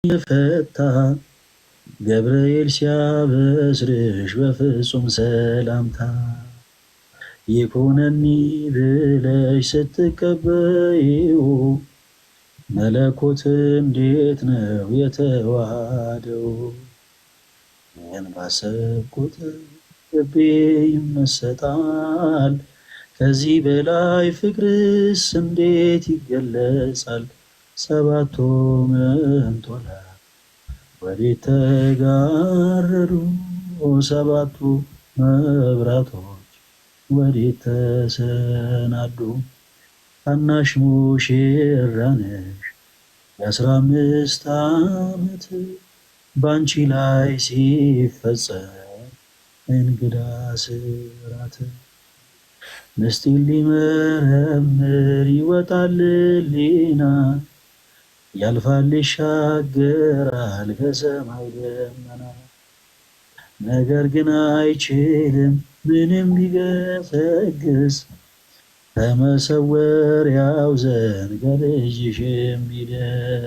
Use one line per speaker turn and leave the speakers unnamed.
የፈታ ገብርኤል ሲያበስርሽ በፍጹም ሰላምታ ይኩነኒ ብለሽ ስትቀበይው መለኮት እንዴት ነው የተዋሃደው? ያን ባሰብኩት ልቤ ይመሰጣል። ከዚህ በላይ ፍቅርስ እንዴት ይገለጻል? ሰባቱ መንጦላዕት ወዴት ተጋረዱ? ሰባቱ መብራቶች ወዴት ተሰናዱ? ታናሽ ሙሽራ ነሽ የ15 ዓመት ባንቺ ላይ ሲፈጸም እንግዳ ስራት ምስጢር ሊመረምር ይወጣል ሊና ያልፋል ይሻገራል ከሰማይ ደመና ነገር ግን አይችልም ምንም ቢገሰግስ ከመሰወሪያው ዘንድ ከልጅሽ የሚደርስ